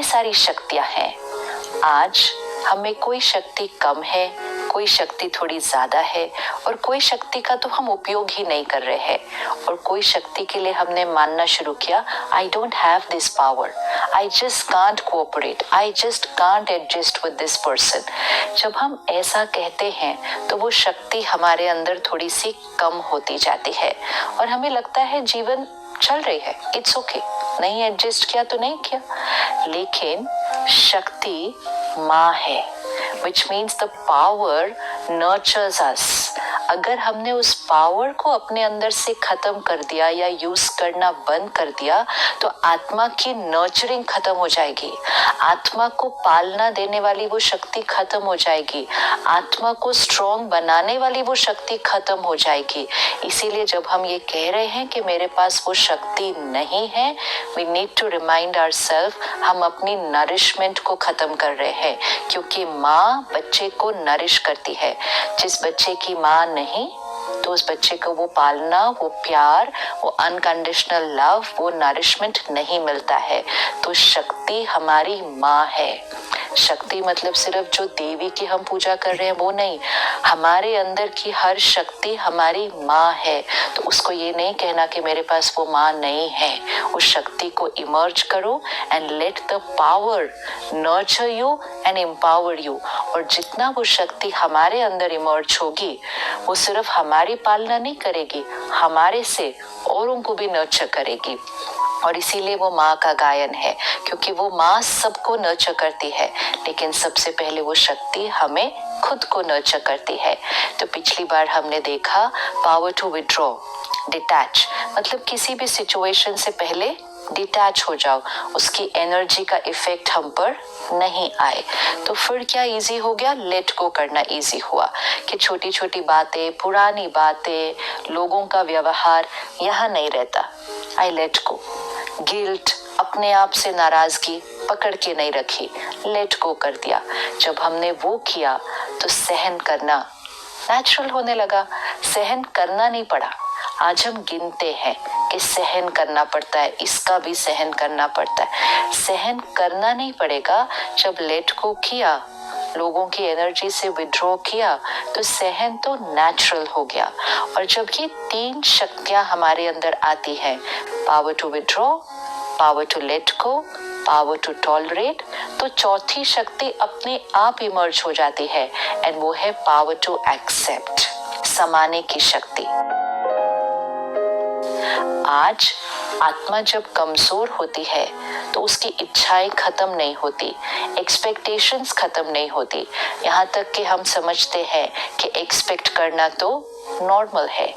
सारी शक्तियां हैं। आज हमें कोई शक्ति कम है, कोई शक्ति थोड़ी ज्यादा है, और कोई शक्ति का तो हम उपयोग ही नहीं कर रहे हैं, और कोई शक्ति के लिए हमने मानना शुरू किया, I don't have this power, I just can't cooperate, I just can't adjust with this person. जब हम ऐसा कहते हैं तो वो शक्ति हमारे अंदर थोड़ी सी कम होती जाती है, और हमें लगता है जीवन चल रही है, इट्स ओके, नहीं एडजस्ट किया तो नहीं किया। लेकिन शक्ति माँ है, which means the power nurtures us। अगर हमने उस पावर को अपने अंदर से खत्म कर दिया या यूज करना बंद कर दिया तो आत्मा की नर्चरिंग खत्म हो जाएगी, आत्मा को पालना देने वाली वो शक्ति खत्म हो जाएगी, आत्मा को स्ट्रॉन्ग बनाने वाली वो शक्ति खत्म हो जाएगी। इसीलिए जब हम ये कह रहे हैं कि मेरे पास वो शक्ति नहीं है, we need to remind ourselves, हम अपनी नरिशमेंट को खत्म कर रहे हैं, क्योंकि माँ बच्चे को नरिश करती है। जिस बच्चे की माँ नहीं तो उस बच्चे को वो पालना, वो प्यार, वो अनकंडीशनल लव, वो नरिशमेंट नहीं मिलता है। तो शक्ति हमारी माँ है। शक्ति मतलब सिर्फ जो देवी की हम पूजा कर रहे हैं वो नहीं, हमारे अंदर की हर शक्ति हमारी माँ है। तो उसको ये नहीं कहना कि मेरे पास वो माँ नहीं है, उस शक्ति को इमर्ज करो and let the power nurture you and empower you. और जितना वो शक्ति हमारे अंदर इमर्ज होगी वो सिर्फ हमारी पालना नहीं करेगी, हमारे से औरों को भी नर्चर करेगी। और इसीलिए वो माँ का गायन है, क्योंकि वो माँ सबको नर्चर करती है, लेकिन सबसे पहले वो शक्ति हमें खुद को नर्चर करती है। तो पिछली बार हमने देखा पावर टू विड्रॉ, डिटैच, मतलब किसी भी सिचुएशन से पहले डिटैच हो जाओ, उसकी एनर्जी का इफेक्ट हम पर नहीं आए। तो फिर क्या इजी हो गया, लेट गो करना इजी हुआ, कि छोटी छोटी बातें, पुरानी बातें, लोगों का व्यवहार यहाँ नहीं रहता, आई लेट गो। गिल्ट, अपने आप से नाराजगी पकड़ के नहीं रखी, लेट गो कर दिया। जब हमने वो किया तो सहन करना नेचुरल होने लगा, सहन करना नहीं पड़ा। आज हम गिनते हैं कि सहन करना पड़ता है, इसका भी सहन करना पड़ता है। सहन करना नहीं पड़ेगा, जब लेट गो किया, लोगों की एनर्जी से विड्रॉ किया, तो सहन तो नेचुरल हो गया। और जब ये तीन शक्तियां हमारे अंदर आती हैं, power to withdraw, power to let go, power to tolerate, तो चौथी शक्ति अपने आप इमर्ज हो जाती है, एंड वो है पावर टू एक्सेप्ट, समाने की शक्ति। आज आत्मा जब कमजोर होती है तो उसकी इच्छाएं खत्म नहीं होती, एक्सपेक्टेशंस खत्म नहीं होती, यहाँ तक कि हम समझते हैं कि एक्सपेक्ट करना तो नॉर्मल है।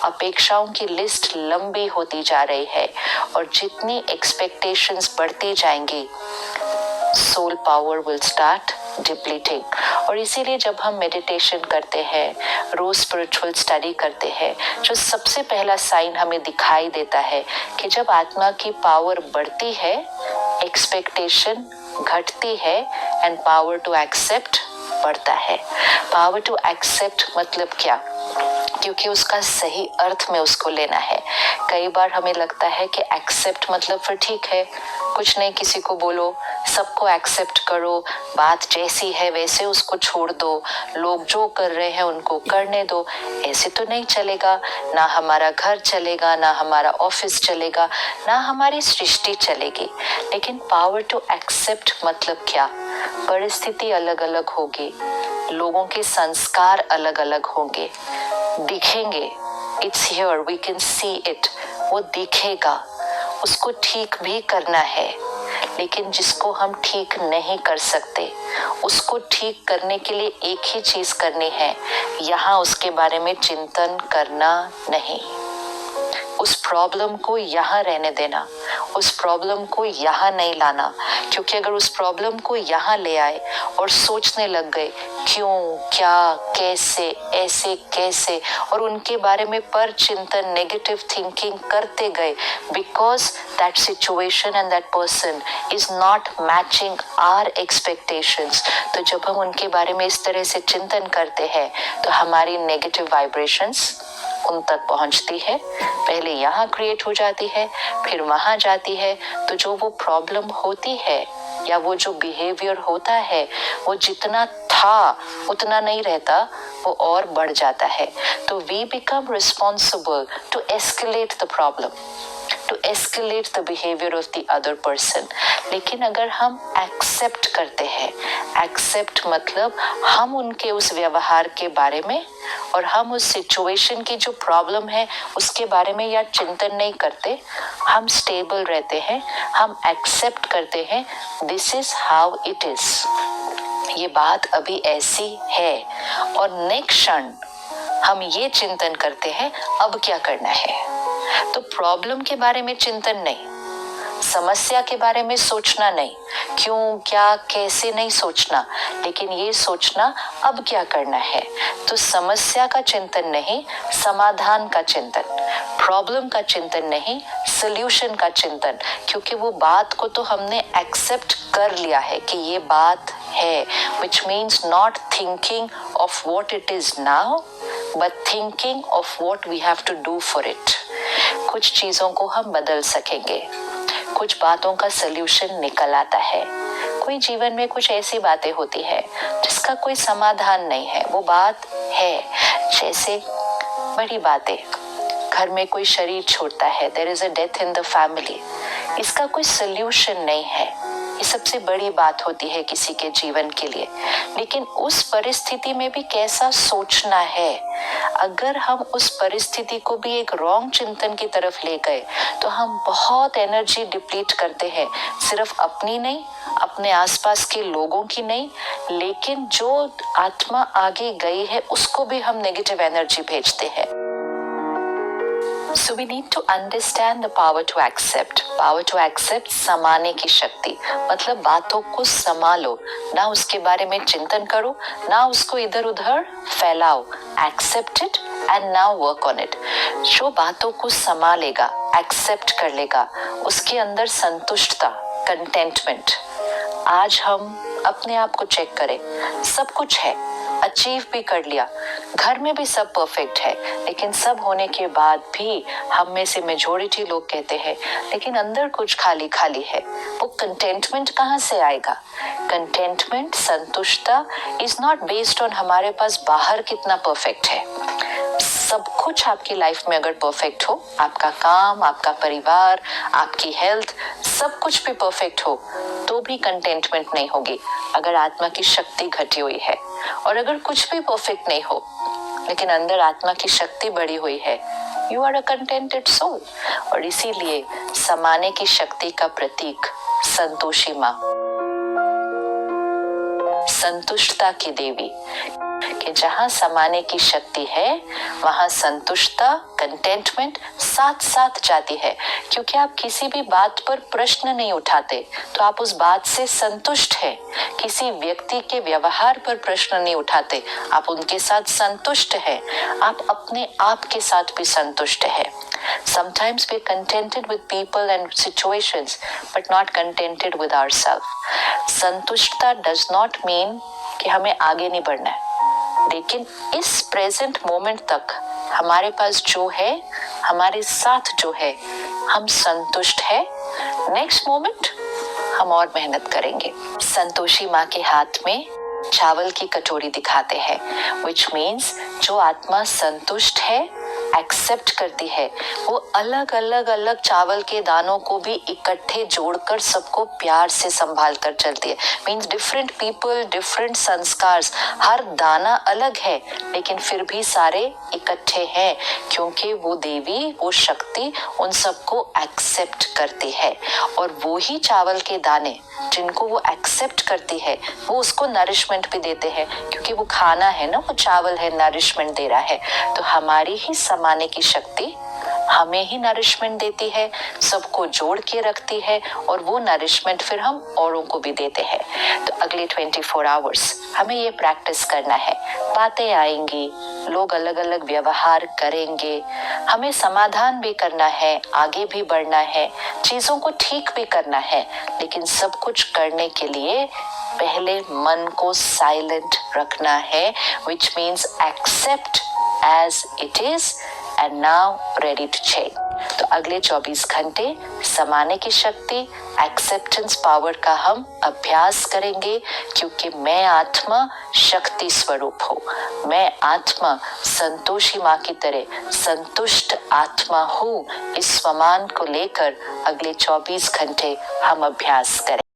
अपेक्षाओं की लिस्ट लंबी होती जा रही है, और जितनी एक्सपेक्टेशंस बढ़ती जाएंगी, soul power will start depleting. और इसीलिए जब हम मेडिटेशन करते हैं, रोज स्पिरिचुअल स्टडी करते हैं, जो सबसे पहला साइन हमें दिखाई देता है कि जब आत्मा की पावर बढ़ती है, एक्सपेक्टेशन घटती है एंड पावर टू एक्सेप्ट बढ़ता है। पावर टू एक्सेप्ट मतलब क्या, क्योंकि उसका सही अर्थ में उसको लेना है। कई बार हमें लगता है कि एक्सेप्ट मतलब फिर ठीक है, कुछ नहीं, किसी को बोलो, सबको एक्सेप्ट करो, बात जैसी है वैसे उसको छोड़ दो, लोग जो कर रहे हैं उनको करने दो। ऐसे तो नहीं चलेगा, ना हमारा घर चलेगा, ना हमारा ऑफिस चलेगा, ना हमारी सृष्टि चलेगी। लेकिन पावर टू एक्सेप्ट मतलब क्या, परिस्थिति अलग अलग होगी, लोगों के संस्कार अलग अलग होंगे, दिखेंगे, it's here, we can see it, वो दिखेगा, उसको ठीक भी करना है। लेकिन जिसको हम ठीक नहीं कर सकते, उसको ठीक करने के लिए एक ही चीज करनी है, यहाँ उसके बारे में चिंतन करना नहीं, उस प्रॉब्लम को यहाँ रहने देना, उस प्रॉब्लम को यहाँ नहीं लाना। क्योंकि अगर उस प्रॉब्लम को यहाँ ले आए और सोचने लग गए क्यों, क्या, कैसे, ऐसे कैसे, और उनके बारे में पर चिंतन, नेगेटिव थिंकिंग करते गए, because that situation and that person is not matching our expectations, तो जब हम उनके बारे में इस तरह से चिंतन करते हैं तो हमारी नेगेटिव वाइब्रेशंस उन तक पहुंचती है, पहले यहाँ क्रिएट हो जाती है, फिर वहां जाती है। तो जो वो प्रॉब्लम होती है या वो जो बिहेवियर होता है वो जितना था उतना नहीं रहता, वो और बढ़ जाता है। तो we become responsible to escalate the problem, to escalate the behaviour of the other person. लेकिन अगर हम एक्सेप्ट करते हैं, एक्सेप्ट मतलब हम उनके उस व्यवहार के बारे में और हम उस सिचुएशन की जो प्रॉब्लम है उसके बारे में या चिंतन नहीं करते, हम स्टेबल रहते हैं, हम एक्सेप्ट करते हैं this is how it is, ये बात अभी ऐसी है, और नेक्स्ट क्षण हम ये चिंतन करते हैं अब क्या करना है। तो प्रॉब्लम के बारे में चिंतन नहीं, समस्या के बारे में सोचना नहीं, क्यों क्या कैसे नहीं सोचना, लेकिन ये सोचना अब क्या करना है। तो समस्या का चिंतन नहीं, समाधान का चिंतन, प्रॉब्लम का चिंतन नहीं, सॉल्यूशन का चिंतन, क्योंकि वो बात को तो हमने एक्सेप्ट कर लिया है कि ये बात है, which means not thinking of what it is now, but thinking of what we have to do for it। कुछ चीजों को हम बदल सकेंगे, कुछ बातों का सल्यूशन निकल आता है। कोई जीवन में कुछ ऐसी बातें होती है जिसका कोई समाधान नहीं है, वो बात है। जैसे बड़ी बातें, घर में कोई शरीर छोड़ता है, there is a death in the family, इसका कोई सल्यूशन नहीं है, ये सबसे बड़ी बात होती है किसी के जीवन के लिए। लेकिन उस परिस्थिति में भी कैसा सोचना है, अगर हम उस परिस्थिति को भी एक रॉन्ग चिंतन की तरफ ले गए तो हम बहुत एनर्जी डिप्लीट करते हैं, सिर्फ अपनी नहीं, अपने आसपास के लोगों की नहीं, लेकिन जो आत्मा आगे गई है उसको भी हम नेगेटिव एनर्जी भेजते हैं। So we need to understand the power to accept. Power to accept, समाने की शक्ति, मतलब बातों को संभालो, ना उसके बारे में चिंतन करो, ना उसको इधर उधर फैलाओ। Accept it and now work on it। जो बातों को संभालेगा, एक्सेप्ट कर लेगा, उसके अंदर संतुष्टता, कंटेंटमेंट। आज हम अपने आप को चेक करें, सब कुछ है, अचीव भी कर लिया, घर में भी सब परफेक्ट है, लेकिन सब होने के बाद भी हम में से मेजॉरिटी लोग कहते हैं लेकिन अंदर कुछ खाली खाली है। वो कंटेंटमेंट कहाँ से आएगा? कंटेंटमेंट, संतुष्टता इज नॉट बेस्ड ऑन हमारे पास बाहर कितना परफेक्ट है। सब कुछ आपकी लाइफ में अगर परफेक्ट हो, आपका काम, आपका परिवार, आपकी हेल्थ, सब कुछ भी परफेक्ट हो, तो भी कंटेंटमेंट नहीं होगी अगर आत्मा की शक्ति घटी हुई है। और अगर कुछ भी परफेक्ट नहीं हो लेकिन अंदर आत्मा की शक्ति बढ़ी हुई है, you are a contented soul. और इसीलिए समाने की शक्ति का प्रतीक संतोषी माँ, संतुष्टता की देवी, कि जहां समाने की शक्ति है वहां संतुष्टता, कंटेंटमेंट साथ साथ जाती है। क्योंकि आप किसी भी बात पर प्रश्न नहीं उठाते तो आप उस बात से संतुष्ट हैं। किसी व्यक्ति के व्यवहार पर प्रश्न नहीं उठाते, आप उनके साथ संतुष्ट हैं। आप अपने आप के साथ भी संतुष्ट हैं। Sometimes we're contented with people and situations, but not contented with ourselves. संतुष्टता does not mean कि हमें आगे नहीं बढ़ना है, लेकिन इस प्रेजेंट मोमेंट तक हमारे पास जो है, हमारे साथ जो है, हम संतुष्ट है। नेक्स्ट मोमेंट हम और मेहनत करेंगे। संतोषी माँ के हाथ में चावल की कटोरी दिखाते हैं, which means जो आत्मा संतुष्ट है, एक्सेप्ट करती है, वो अलग अलग अलग चावल के दानों को भी इकट्ठे जोड़कर सबको प्यार से संभाल कर चलती है। मीन्स डिफरेंट पीपल, डिफरेंट संस्कार, हर दाना अलग है लेकिन फिर भी सारे इकट्ठे हैं, क्योंकि वो देवी, वो शक्ति उन सबको एक्सेप्ट करती है। और वो ही चावल के दाने जिनको वो एक्सेप्ट करती है, वो उसको नरिशमेंट भी देते हैं, क्योंकि वो खाना है ना, वो चावल है, नरिशमेंट दे रहा है। तो हमारी ही समाने की शक्ति हमें ही नरिशमेंट देती है, सबको जोड़ के रखती है, और वो नरिशमेंट फिर हम औरों को भी देते हैं। तो अगले 24 आवर्स हमें ये प्रैक्टिस करना है। बातें आएंगी, लोग अलग अलग व्यवहार करेंगे, हमें समाधान भी करना है, आगे भी बढ़ना है, चीजों को ठीक भी करना है, लेकिन सब कुछ करने के लिए पहले मन को साइलेंट रखना है, which means accept as it is and now ready to change। तो अगले 24 घंटे समाने की शक्ति, एक्सेप्टेंस पावर का हम अभ्यास करेंगे, क्योंकि मैं आत्मा शक्ति स्वरूप हूँ। मैं आत्मा संतोषी माँ की तरह संतुष्ट आत्मा हूँ। इस स्वमान को लेकर अगले 24 घंटे हम अभ्यास करें।